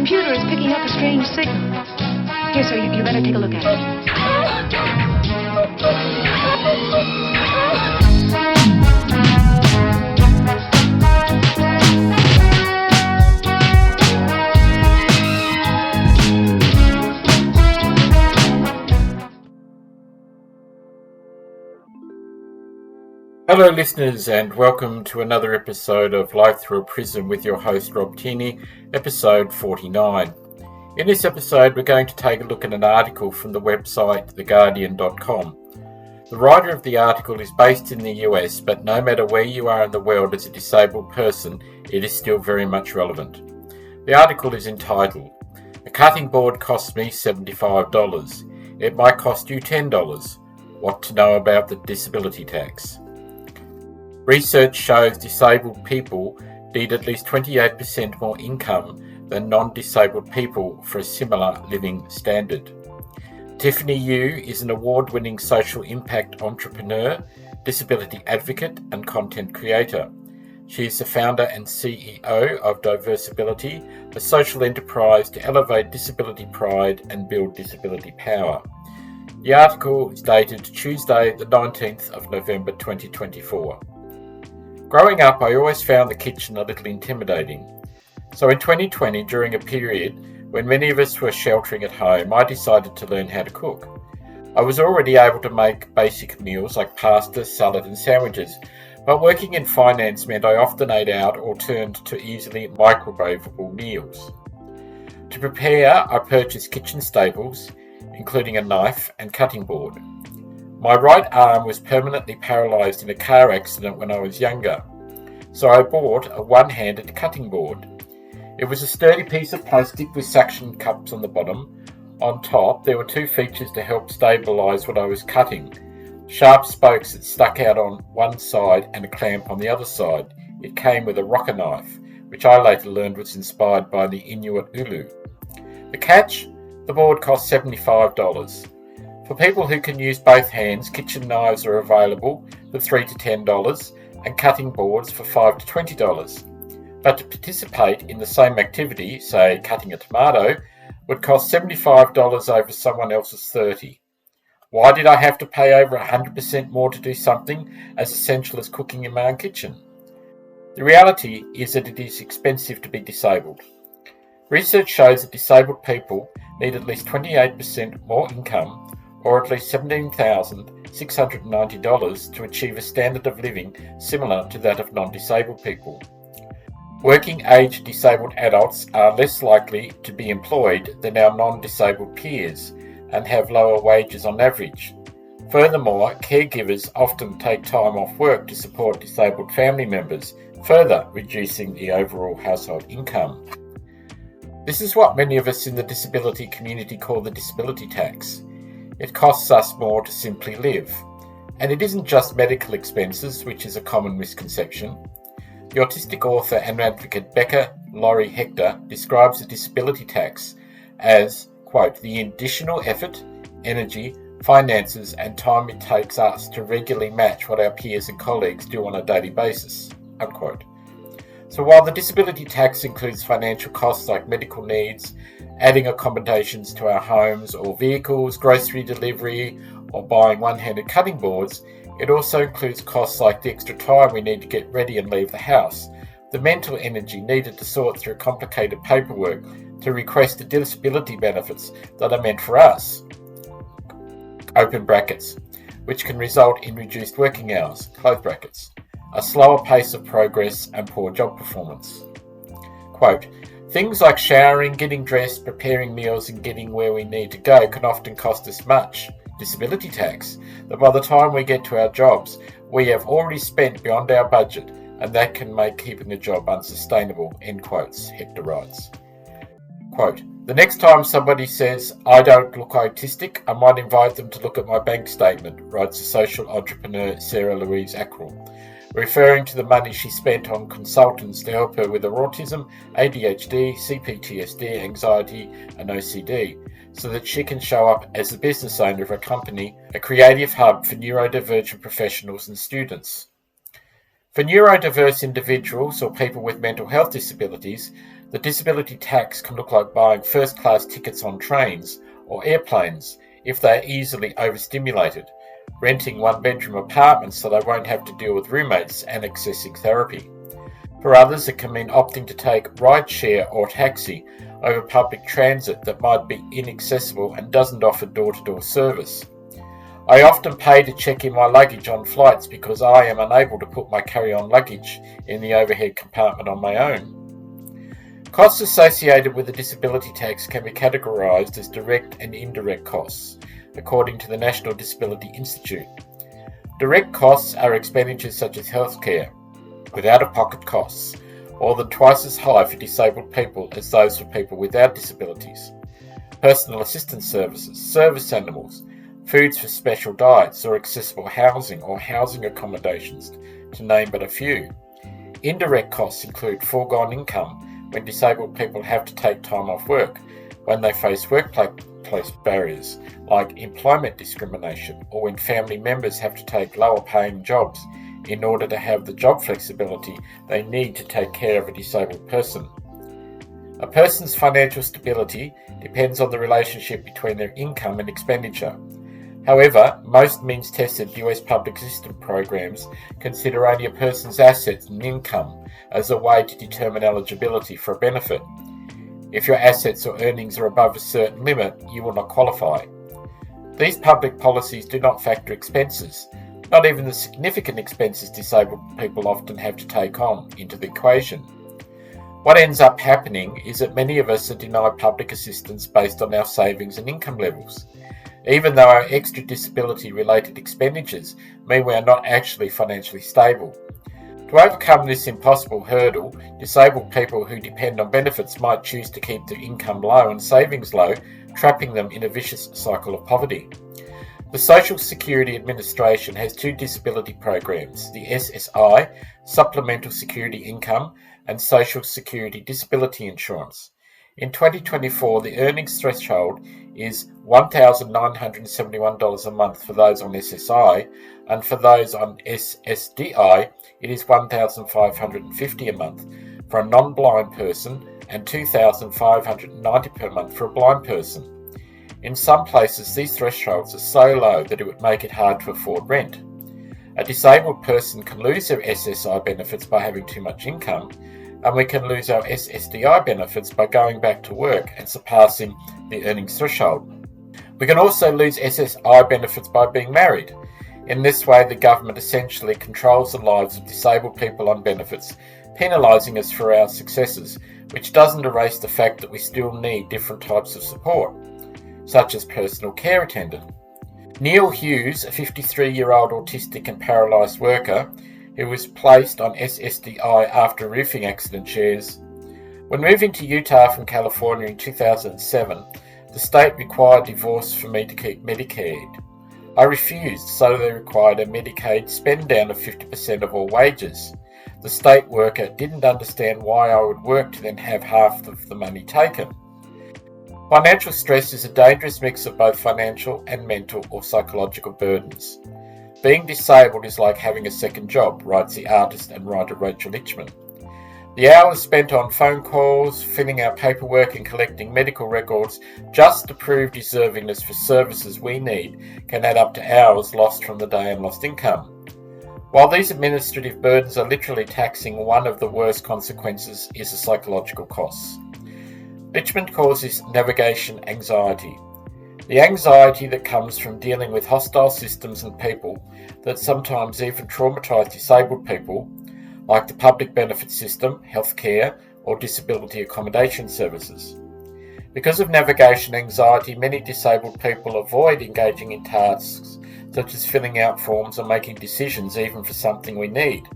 computer is picking up a strange signal. Here, sir, you better take a look at it. Hello listeners, and welcome to another episode of Life Through a Prism with your host Rob Tierney, episode 49. In this episode we're going to take a look at an article from the website theguardian.com. The writer of the article is based in the US, but no matter where you are in the world as a disabled person, it is still very much relevant. The article is entitled, "A cutting board costs me $75. It might cost you $10. What to know about the disability tax." Research shows disabled people need at least 28% more income than non-disabled people for a similar living standard. Tiffany Yu is an award-winning social impact entrepreneur, disability advocate and content creator. She is the founder and CEO of Diversibility, a social enterprise to elevate disability pride and build disability power. The article is dated Tuesday the 19th of November 2024. Growing up, I always found the kitchen a little intimidating. So in 2020, during a period when many of us were sheltering at home, I decided to learn how to cook. I was already able to make basic meals like pasta, salad and sandwiches, but working in finance meant I often ate out or turned to easily microwavable meals. To prepare, I purchased kitchen staples, including a knife and cutting board. My right arm was permanently paralysed in a car accident when I was younger, so I bought a one-handed cutting board. It was a sturdy piece of plastic with suction cups on the bottom. On top, there were two features to help stabilise what I was cutting: sharp spokes that stuck out on one side and a clamp on the other side. It came with a rocker knife, which I later learned was inspired by the Inuit ulu. The catch? The board cost $75. For people who can use both hands, kitchen knives are available for $3 to $10 and cutting boards for $5 to $20. But to participate in the same activity, say cutting a tomato, would cost $75 over someone else's $30. Why did I have to pay over 100% more to do something as essential as cooking in my own kitchen? The reality is that it is expensive to be disabled. Research shows that disabled people need at least 28% more income, or at least $17,690 to achieve a standard of living similar to that of non-disabled people. Working-age disabled adults are less likely to be employed than our non-disabled peers and have lower wages on average. Furthermore, caregivers often take time off work to support disabled family members, further reducing the overall household income. This is what many of us in the disability community call the disability tax. It costs us more to simply live. And it isn't just medical expenses, which is a common misconception. The autistic author and advocate Becca Laurie Hector describes the disability tax as, quote, the additional effort, energy, finances and time it takes us to regularly match what our peers and colleagues do on a daily basis, unquote. So while the disability tax includes financial costs like medical needs, adding accommodations to our homes or vehicles, grocery delivery, or buying one-handed cutting boards, it also includes costs like the extra time we need to get ready and leave the house, the mental energy needed to sort through complicated paperwork to request the disability benefits that are meant for us, open brackets, which can result in reduced working hours, close brackets, a slower pace of progress and poor job performance. Quote, things like showering, getting dressed, preparing meals and getting where we need to go can often cost us much, disability tax, that by the time we get to our jobs, we have already spent beyond our budget, and that can make keeping a job unsustainable, end quotes, Hector writes. Quote, the next time somebody says, I don't look autistic, I might invite them to look at my bank statement, writes the social entrepreneur Sarah Louise Ackrell, referring to the money she spent on consultants to help her with her autism, ADHD, CPTSD, anxiety and OCD, so that she can show up as the business owner of a company, a creative hub for neurodivergent professionals and students. For neurodiverse individuals or people with mental health disabilities, The disability tax can look like buying first-class tickets on trains or airplanes if they are easily overstimulated, renting one-bedroom apartments so they won't have to deal with roommates and accessing therapy. For others, it can mean opting to take rideshare or taxi over public transit that might be inaccessible and doesn't offer door-to-door service. I often pay to check in my luggage on flights because I am unable to put my carry-on luggage in the overhead compartment on my own. Costs associated with the disability tax can be categorised as direct and indirect costs, according to the National Disability Institute. Direct costs are expenditures such as healthcare, with out-of-pocket costs, more than twice as high for disabled people as those for people without disabilities. Personal assistance services, service animals, foods for special diets, or accessible housing or housing accommodations, to name but a few. Indirect costs include foregone income when disabled people have to take time off work, when they face workplace barriers like employment discrimination, or when family members have to take lower paying jobs in order to have the job flexibility they need to take care of a disabled person. A person's financial stability depends on the relationship between their income and expenditure. However, most means-tested US public assistance programs consider only a person's assets and income as a way to determine eligibility for a benefit. If your assets or earnings are above a certain limit, you will not qualify. These public policies do not factor expenses, not even the significant expenses disabled people often have to take on, into the equation. What ends up happening is that many of us are denied public assistance based on our savings and income levels, even though our extra disability-related expenditures mean we are not actually financially stable. To overcome this impossible hurdle, disabled people who depend on benefits might choose to keep their income low and savings low, trapping them in a vicious cycle of poverty. The Social Security Administration has two disability programs, the SSI, Supplemental Security Income, and Social Security Disability Insurance. In 2024, the earnings threshold is $1,971 a month for those on SSI, and for those on SSDI, it is $1,550 a month for a non-blind person and $2,590 per month for a blind person. In some places, these thresholds are so low that it would make it hard to afford rent. A disabled person can lose their SSI benefits by having too much income, and we can lose our SSDI benefits by going back to work and surpassing the earnings threshold. We can also lose SSI benefits by being married. In this way, the government essentially controls the lives of disabled people on benefits, penalising us for our successes, which doesn't erase the fact that we still need different types of support, such as personal care attendant. Neil Hughes, a 53-year-old autistic and paralysed worker who was placed on SSDI after a roofing accident, shares, "When moving to Utah from California in 2007, the state required divorce for me to keep Medicaid. I refused, so they required a Medicaid spend down of 50% of all wages. The state worker didn't understand why I would work to then have half of the money taken. Financial stress is a dangerous mix of both financial and mental or psychological burdens. Being disabled is like having a second job," writes the artist and writer Rachel Lichman. "The hours spent on phone calls, filling out paperwork and collecting medical records just to prove deservingness for services we need can add up to hours lost from the day and lost income. While these administrative burdens are literally taxing, one of the worst consequences is the psychological costs." Lichman calls this navigation anxiety. The anxiety that comes from dealing with hostile systems and people that sometimes even traumatise disabled people, like the public benefit system, healthcare, or disability accommodation services. Because of navigation anxiety, many disabled people avoid engaging in tasks such as filling out forms or making decisions even for something we need.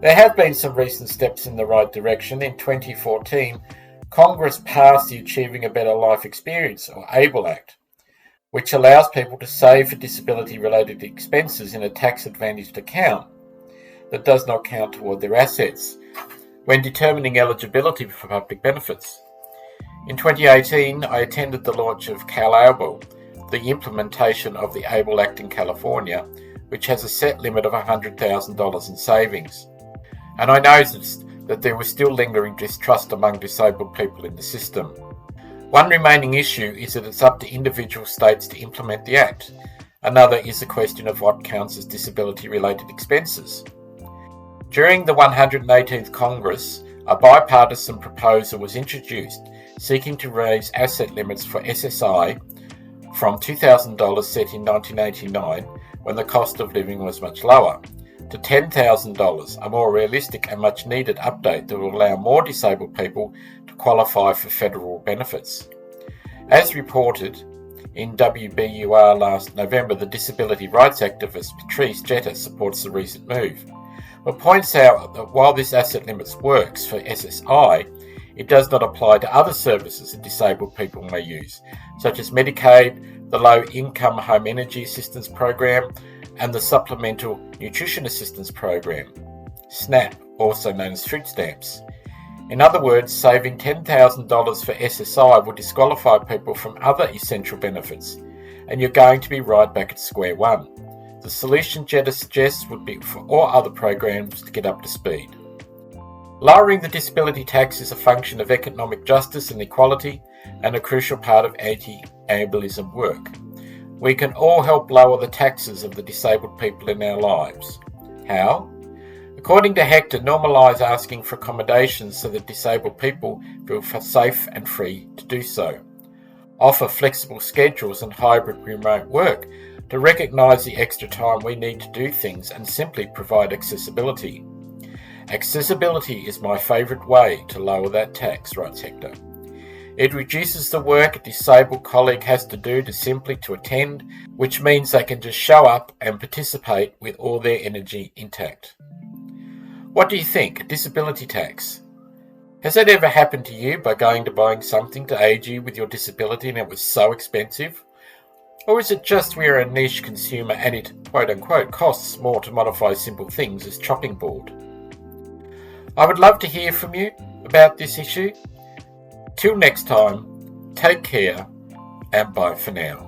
There have been some recent steps in the right direction. In 2014, Congress passed the Achieving a Better Life Experience, or ABLE Act, which allows people to save for disability-related expenses in a tax-advantaged account that does not count toward their assets when determining eligibility for public benefits. In 2018, I attended the launch of CalAble, the implementation of the ABLE Act in California, which has a set limit of $100,000 in savings. And I noticed that there was still lingering distrust among disabled people in the system. One remaining issue is that it's up to individual states to implement the Act. Another is the question of what counts as disability-related expenses. During the 118th Congress, a bipartisan proposal was introduced seeking to raise asset limits for SSI from $2,000 set in 1989, when the cost of living was much lower, to $10,000, a more realistic and much needed update that will allow more disabled people to qualify for federal benefits. As reported in WBUR last November, the disability rights activist Patrice Jetta supports the recent move, but points out that while this asset limits works for SSI, it does not apply to other services that disabled people may use, such as Medicaid, the Low Income Home Energy Assistance Program, and the Supplemental Nutrition Assistance Program, SNAP, also known as food stamps. In other words, saving $10,000 for SSI will disqualify people from other essential benefits, and you're going to be right back at square one. The solution Jetta suggests would be for all other programs to get up to speed. Lowering the disability tax is a function of economic justice and equality, and a crucial part of anti-ableism work. We can all help lower the taxes of the disabled people in our lives. How? According to Hector, normalise asking for accommodations so that disabled people feel safe and free to do so. Offer flexible schedules and hybrid remote work to recognise the extra time we need to do things and simply provide accessibility. Accessibility is my favourite way to lower that tax, writes Hector. It reduces the work a disabled colleague has to do to simply to attend, which means they can just show up and participate with all their energy intact. What do you think? A disability tax? Has that ever happened to you by going to buying something to aid you with your disability and it was so expensive? Or is it just we're a niche consumer and it, quote unquote, costs more to modify simple things as chopping board? I would love to hear from you about this issue. Till next time, take care and bye for now.